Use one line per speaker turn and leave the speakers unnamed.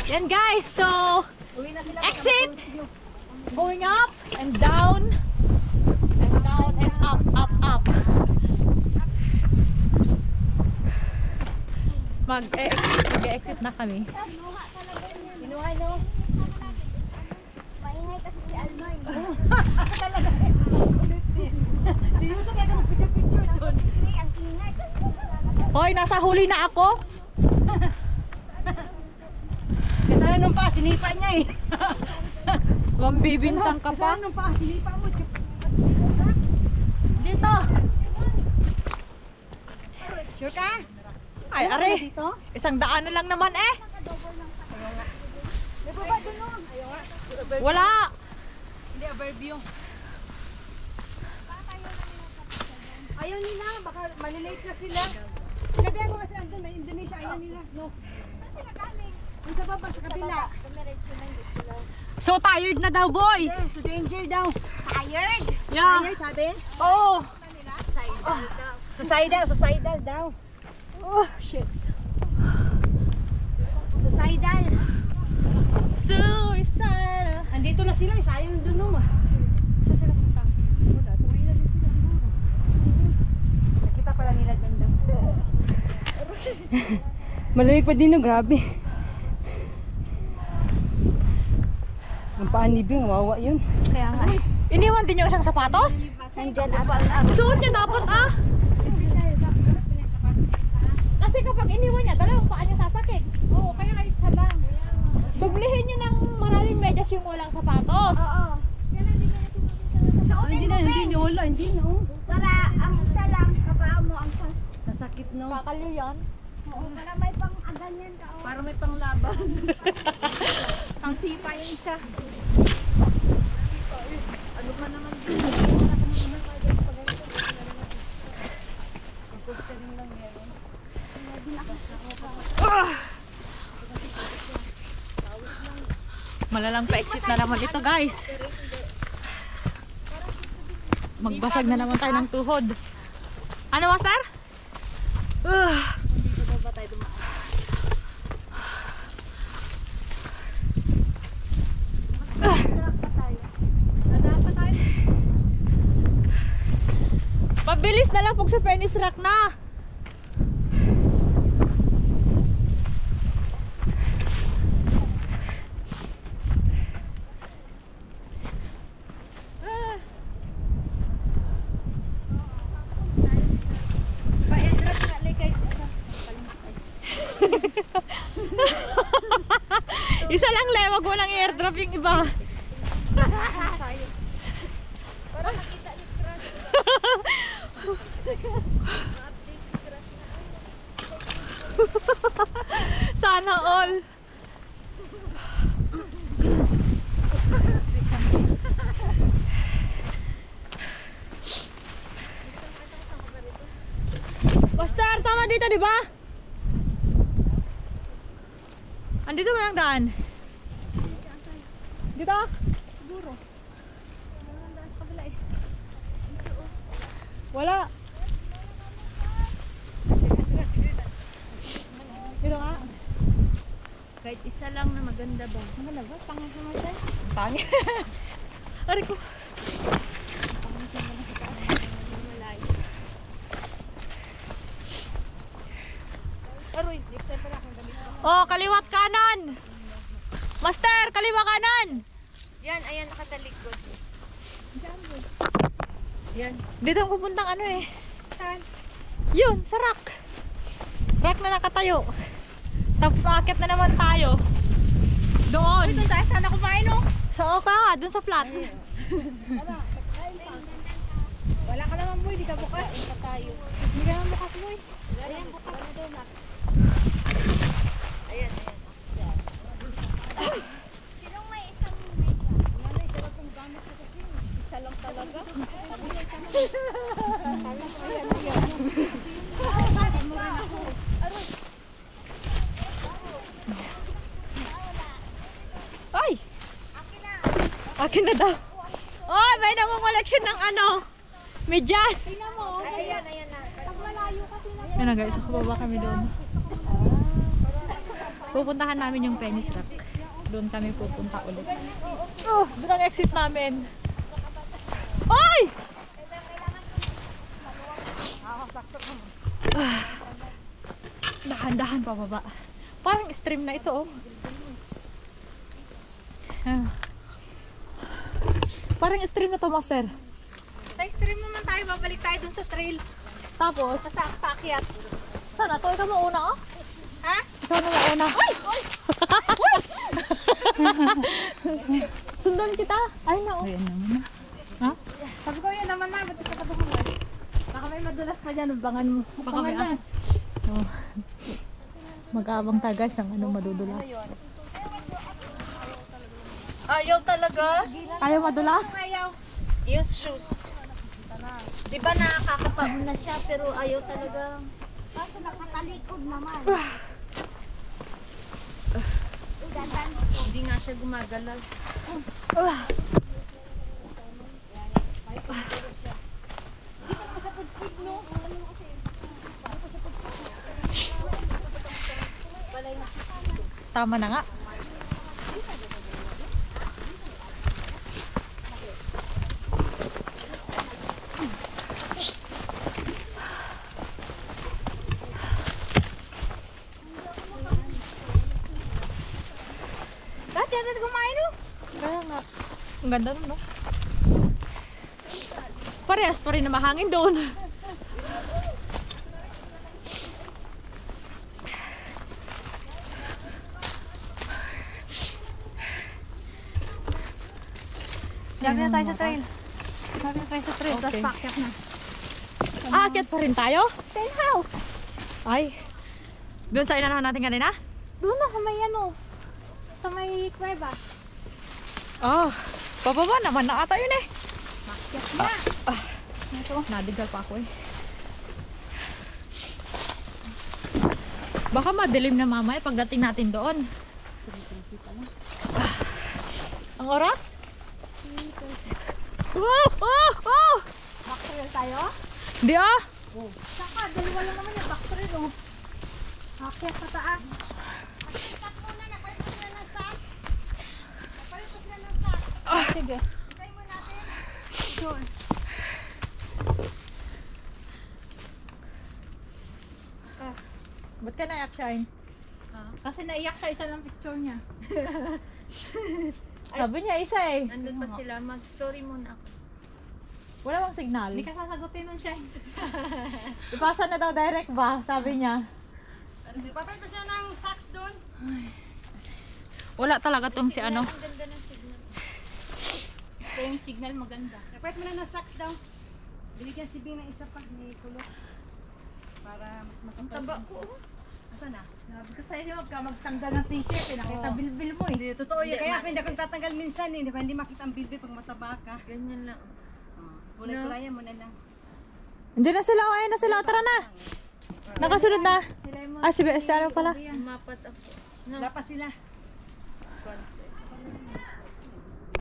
Yan guys, so exit, going up and down and down and up, up, up. Mag-exit na kami.
Inuha no? Maingay kasi si Almay.
Talaga. Seryoso kaya ka mag-picture doon.
Ang ingay.
Hoy, nasa huli na ako.
Kaya nung pa, sinipa niya eh.
Mambibintang ka pa.
Kaya nung pa, sinipa mo.
Dito.
Sure ka?
Ay, are.
Dito?
100 na lang naman eh.
May baba doon no?
Wala.
Hindi, overview. Ayaw nila, baka malilate na sila. Sinabihan ko kasi andun, may Indonesia, ayaw nila. No. Ang sa baba, sa kabila.
So tired na daw, boy.
Yeah, so danger daw.
Tired?
Yeah.
Tired, sabi?
Oh.
Suicidal daw.
Oh, shit.
Suicidal.
Suicidal.
Andito na sila, sayang doon no.
Saan sila punta?
Wala, tumilan din sila siguro. Nakita pala nila doon daw. Malamig pa din no, grabe. Ang paanibing, wawa yun.
Kaya nga. Iniwan din yung isang sapatos?
Nandyan ata.
Suot niya dapat ah. Kasi kapag iniwan niya, dalawang paa niya sasakit. Oo, kaya kahit isa lang. Dublihin niyo ng maraming medyas yung walang sapatos.
Oo.
Hindi na, wala, hindi na.
Para ang isa lang, kapaa mo ang
Sasakit no.
Kakalyo yan.
Oo, para may pang ganyan ka. Oh.
Para may panglaban.
Ang sipa yung isa.
Ano ka naman din?
Malalang pa-exit na naman ito guys. Magbasag na naman tayo ng tuhod. Ano, master? Pabilis na lang pag sa Penny's Rock na. Isa lang le, wag mo lang airdrop yung iba.
Para makita ni Crush.
Sana all. Master, tama dito, di ba? Andito mo lang daan. Dito?
Siguro.
Wala. Dito nga.
Kahit isa lang na maganda ba?
Maganda ba? Pangit naman tayo.
Pangit. Ari ko.
Aroy, next time pala akong gamit.
Oh, kaliwat kanan. Master, kaliwa kanan.
Yan, ayan, nakatalikod. Yan.
Dito ang pupuntang ano eh.
Saan?
Yun, sa rock. Rock na nakatayo. Tapos akit na naman tayo. Doon.
Doon tayo sana kumain oh.
So, ka, doon sa flat.
Wala ka naman boy, di ka bukas. Hindi tayo.
Hindi ka naman bukas mo eh.
Ayan, bukas na doon ah. Ayan, ayan.
Sinong may isang mega?
Wala na, isa lang kong gamit ko kasi. Isa lang talaga.
Ay! Akin na daw. Oh, may nangungoleksyon ng ano. Medyas.
Ayan, ayan na.
Pag malayo kasi na
Yan na guys, nakababa kami doon. pupuntahan namin yung Penny's Rock. Doon kami pupunta ulit. Oh, doon ang exit namin. Oy! Dahan-dahan pababa. Parang stream na ito, oh. Parang stream na to, Master.
Sa stream naman tayo, babalik tayo dun sa trail.
Tapos,
Sa paakyat.
sana to? Ikaw mauna, oh.
Ha?
Ikaw na mauna.
Uy!
Sundan kita. Ay, na, oh.
Ayan naman.
Ha?
Sabi ko yan naman na, ba't ka katulungan? Baka may madulas pa dyan, abangan mo.
Baka may ahas. Oh. Mag-aabang tayo guys ng ano madudulas.
Ayaw talaga?
Ayaw madulas?
Ayaw. Use shoes. Di ba nakakapaon na siya, pero ayaw talaga. Kaso nakatalikod naman. Hindi nga siya gumagalaw.
Tama na nga.
Dati natin kumain, no?
Kaya nga. Ang ganda nun, no? Parehas pa rin na mahangin doon.
Dami na tayo sa trail. Dami na tayo sa trail,
Okay.
tapos paakyat na.
Aakyat pa rin tayo?
Same house.
Ay. Doon sa inanahan natin kanina?
Doon na sa may ano. Sa may kuweba.
Oh. Pababa naman na ata yun eh.
Paakyat na.
Ito. Nadigal pa ako eh. Baka madilim na mamaya pagdating natin doon. Ang oras? Oh! Oh! Oh!
Back trail tayo?
Di ah!
Saka, dalawa lang naman yung back trail, oh. Paakyat sa taas. Pagkikat muna, napalit mo na ng sack. Napalit mo na ng sack.
Sige.
Try mo natin. Sure.
Ba't ka naiyak, Shine?
Kasi naiyak siya, isa lang picture niya.
Sabi niya isa eh.
Nandun pa sila, mag-story muna ako.
Wala bang signal.
Hindi ka sasagutin nun siya.
Ipasa na daw direct ba? Sabi niya.
Papalit mo siya ng socks doon.
Wala talaga tong si ano.
Ang ganda ng signal.
Ito yung signal maganda. Papalit mo na ng socks daw. Binigyan si Bing ng isa pa, ni kulot. Para mas makapal. Ang taba ko. Asan na? Sabi ko sa'yo, huwag ka magtanggal ng t-shirt. Nakita bilbil mo eh. Hindi, totoo yun. Kaya ako hindi ako nagtatanggal minsan eh. Hindi makita ang bilbil pag mataba ka.
Ganyan lang.
Kulay-kulayan mo na lang.
Andiyan na sila. Ayun na sila. Tara na. Nakasunod na.
Sila yung
Ah, si ano pala.
Umapat ako.
Wala pa sila.
Kon.